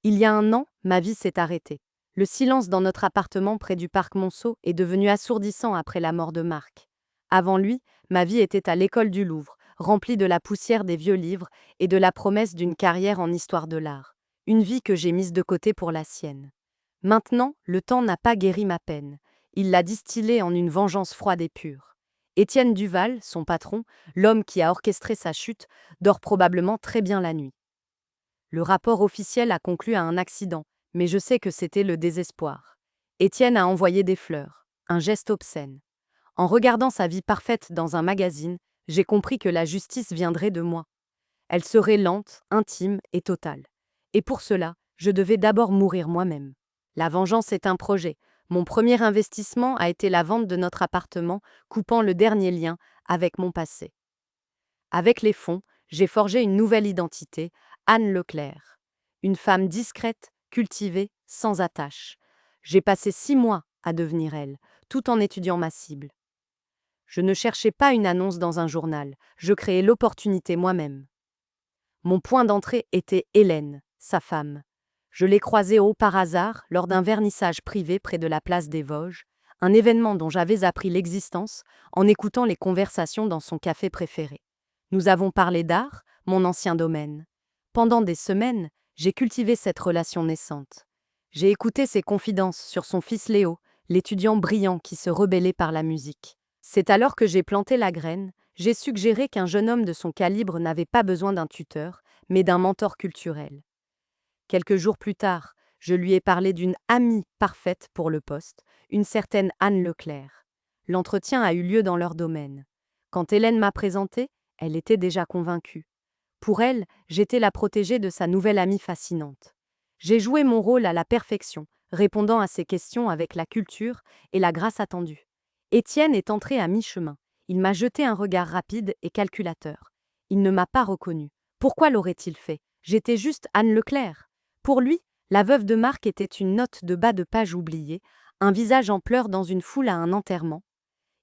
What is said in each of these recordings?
Il y a un an, ma vie s'est arrêtée. Le silence dans notre appartement près du parc Monceau est devenu assourdissant après la mort de Marc. Avant lui, ma vie était à l'école du Louvre, remplie de la poussière des vieux livres et de la promesse d'une carrière en histoire de l'art. Une vie que j'ai mise de côté pour la sienne. Maintenant, le temps n'a pas guéri ma peine. Il l'a distillée en une vengeance froide et pure. Étienne Duval, son patron, l'homme qui a orchestré sa chute, dort probablement très bien la nuit. Le rapport officiel a conclu à un accident, mais je sais que c'était le désespoir. Étienne a envoyé des fleurs, un geste obscène. En regardant sa vie parfaite dans un magazine, j'ai compris que la justice viendrait de moi. Elle serait lente, intime et totale. Et pour cela, je devais d'abord mourir moi-même. La vengeance est un projet. Mon premier investissement a été la vente de notre appartement, coupant le dernier lien avec mon passé. Avec les fonds, j'ai forgé une nouvelle identité, Anne Leclerc. Une femme discrète, cultivée, sans attache. J'ai passé 6 mois à devenir elle, tout en étudiant ma cible. Je ne cherchais pas une annonce dans un journal, je créais l'opportunité moi-même. Mon point d'entrée était Hélène, sa femme. Je l'ai croisée par hasard lors d'un vernissage privé près de la place des Vosges, un événement dont j'avais appris l'existence en écoutant les conversations dans son café préféré. Nous avons parlé d'art, mon ancien domaine. Pendant des semaines, j'ai cultivé cette relation naissante. J'ai écouté ses confidences sur son fils Léo, l'étudiant brillant qui se rebellait par la musique. C'est alors que j'ai planté la graine. J'ai suggéré qu'un jeune homme de son calibre n'avait pas besoin d'un tuteur, mais d'un mentor culturel. Quelques jours plus tard, je lui ai parlé d'une amie parfaite pour le poste, une certaine Anne Leclerc. L'entretien a eu lieu dans leur domaine. Quand Hélène m'a présentée, elle était déjà convaincue. Pour elle, j'étais la protégée de sa nouvelle amie fascinante. J'ai joué mon rôle à la perfection, répondant à ses questions avec la culture et la grâce attendue. Étienne est entré à mi-chemin. Il m'a jeté un regard rapide et calculateur. Il ne m'a pas reconnue. Pourquoi l'aurait-il fait? J'étais juste Anne Leclerc. Pour lui, la veuve de Marc était une note de bas de page oubliée, un visage en pleurs dans une foule à un enterrement.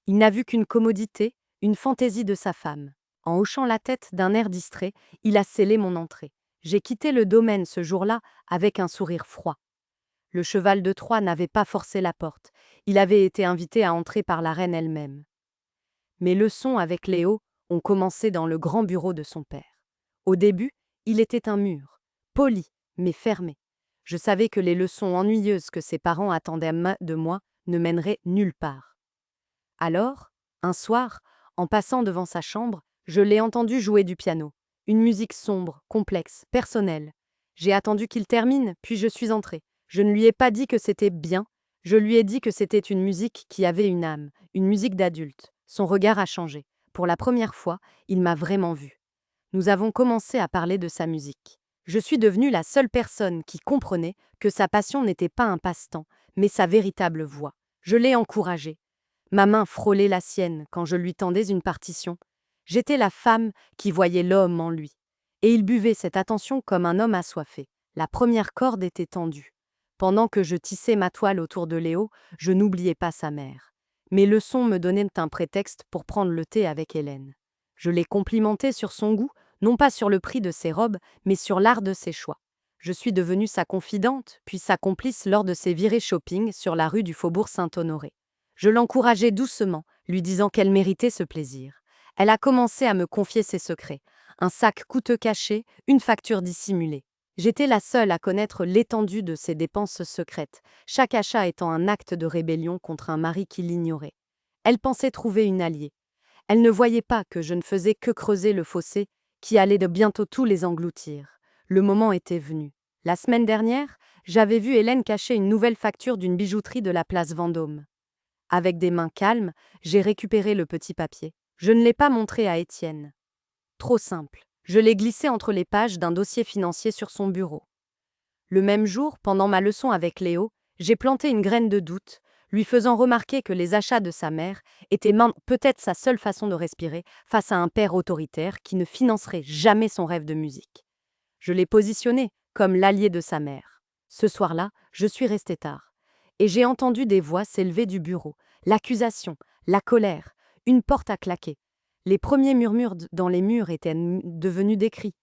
Il n'a vu qu'une commodité, une fantaisie de sa femme. En hochant la tête d'un air distrait, il a scellé mon entrée. J'ai quitté le domaine ce jour-là avec un sourire froid. Le cheval de Troie n'avait pas forcé la porte. Il avait été invité à entrer par la reine elle-même. Mes leçons avec Léo ont commencé dans le grand bureau de son père. Au début, il était un mur, poli, mais fermé. Je savais que les leçons ennuyeuses que ses parents attendaient de moi ne mèneraient nulle part. Alors, un soir, en passant devant sa chambre, je l'ai entendu jouer du piano. Une musique sombre, complexe, personnelle. J'ai attendu qu'il termine, puis je suis entrée. Je ne lui ai pas dit que c'était bien, je lui ai dit que c'était une musique qui avait une âme, une musique d'adulte. Son regard a changé. Pour la première fois, il m'a vraiment vue. Nous avons commencé à parler de sa musique. Je suis devenue la seule personne qui comprenait que sa passion n'était pas un passe-temps, mais sa véritable voix. Je l'ai encouragé. Ma main frôlait la sienne quand je lui tendais une partition. J'étais la femme qui voyait l'homme en lui. Et il buvait cette attention comme un homme assoiffé. La première corde était tendue. Pendant que je tissais ma toile autour de Léo, je n'oubliais pas sa mère. Mes leçons me donnaient un prétexte pour prendre le thé avec Hélène. Je l'ai complimentée sur son goût, non pas sur le prix de ses robes, mais sur l'art de ses choix. Je suis devenue sa confidente, puis sa complice lors de ses virées shopping sur la rue du Faubourg Saint-Honoré. Je l'encourageais doucement, lui disant qu'elle méritait ce plaisir. Elle a commencé à me confier ses secrets. Un sac coûteux caché, une facture dissimulée. J'étais la seule à connaître l'étendue de ses dépenses secrètes, chaque achat étant un acte de rébellion contre un mari qui l'ignorait. Elle pensait trouver une alliée. Elle ne voyait pas que je ne faisais que creuser le fossé qui allait de bientôt tous les engloutir. Le moment était venu. La semaine dernière, j'avais vu Hélène cacher une nouvelle facture d'une bijouterie de la place Vendôme. Avec des mains calmes, j'ai récupéré le petit papier. Je ne l'ai pas montré à Étienne. Trop simple. Je l'ai glissé entre les pages d'un dossier financier sur son bureau. Le même jour, pendant ma leçon avec Léo, j'ai planté une graine de doute, lui faisant remarquer que les achats de sa mère étaient peut-être sa seule façon de respirer face à un père autoritaire qui ne financerait jamais son rêve de musique. Je l'ai positionné comme l'allié de sa mère. Ce soir-là, je suis restée tard. Et j'ai entendu des voix s'élever du bureau, l'accusation, la colère, une porte a claqué. Les premiers murmures dans les murs étaient devenus des cris.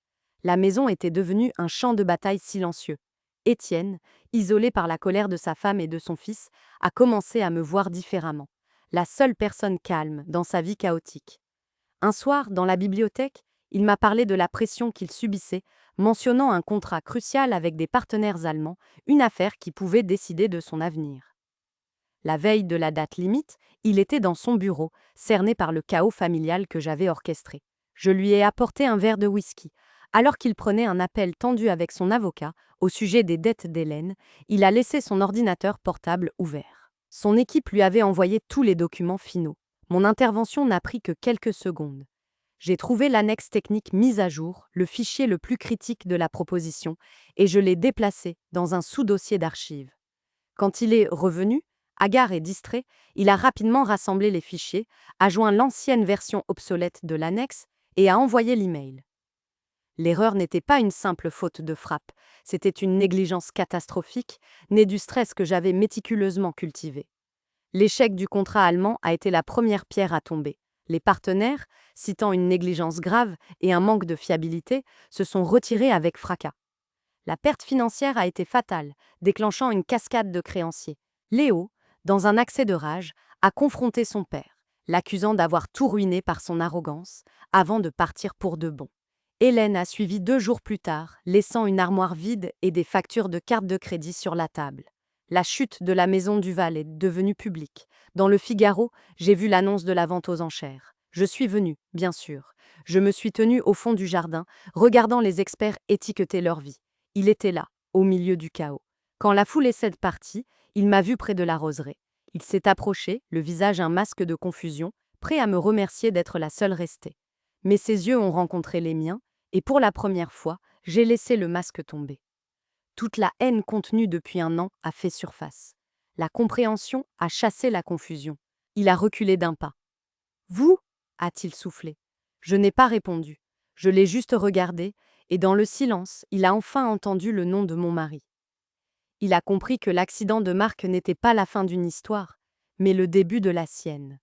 La maison était devenue un champ de bataille silencieux. Étienne, isolé par la colère de sa femme et de son fils, a commencé à me voir différemment. La seule personne calme dans sa vie chaotique. Un soir, dans la bibliothèque, il m'a parlé de la pression qu'il subissait, mentionnant un contrat crucial avec des partenaires allemands, une affaire qui pouvait décider de son avenir. La veille de la date limite, il était dans son bureau, cerné par le chaos familial que j'avais orchestré. Je lui ai apporté un verre de whisky. Alors qu'il prenait un appel tendu avec son avocat au sujet des dettes d'Hélène, il a laissé son ordinateur portable ouvert. Son équipe lui avait envoyé tous les documents finaux. Mon intervention n'a pris que quelques secondes. J'ai trouvé l'annexe technique mise à jour, le fichier le plus critique de la proposition, et je l'ai déplacé dans un sous-dossier d'archives. Quand il est revenu, hagard et distrait, il a rapidement rassemblé les fichiers, a joint l'ancienne version obsolète de l'annexe et a envoyé l'email. L'erreur n'était pas une simple faute de frappe, c'était une négligence catastrophique, née du stress que j'avais méticuleusement cultivé. L'échec du contrat allemand a été la première pierre à tomber. Les partenaires, citant une négligence grave et un manque de fiabilité, se sont retirés avec fracas. La perte financière a été fatale, déclenchant une cascade de créanciers. Léo, dans un accès de rage, a confronté son père, l'accusant d'avoir tout ruiné par son arrogance, avant de partir pour de bon. Hélène a suivi 2 jours plus tard, laissant une armoire vide et des factures de carte de crédit sur la table. La chute de la maison Duval est devenue publique. Dans le Figaro, j'ai vu l'annonce de la vente aux enchères. Je suis venue, bien sûr. Je me suis tenue au fond du jardin, regardant les experts étiqueter leur vie. Il était là, au milieu du chaos. Quand la foule est partie, il m'a vu près de la roseraie. Il s'est approché, le visage un masque de confusion, prêt à me remercier d'être la seule restée. Mais ses yeux ont rencontré les miens, et pour la première fois, j'ai laissé le masque tomber. Toute la haine contenue depuis un an a fait surface. La compréhension a chassé la confusion. Il a reculé d'un pas. Vous a-t-il soufflé. Je n'ai pas répondu. Je l'ai juste regardé, et dans le silence, il a enfin entendu le nom de mon mari. Il a compris que l'accident de Marc n'était pas la fin d'une histoire, mais le début de la sienne.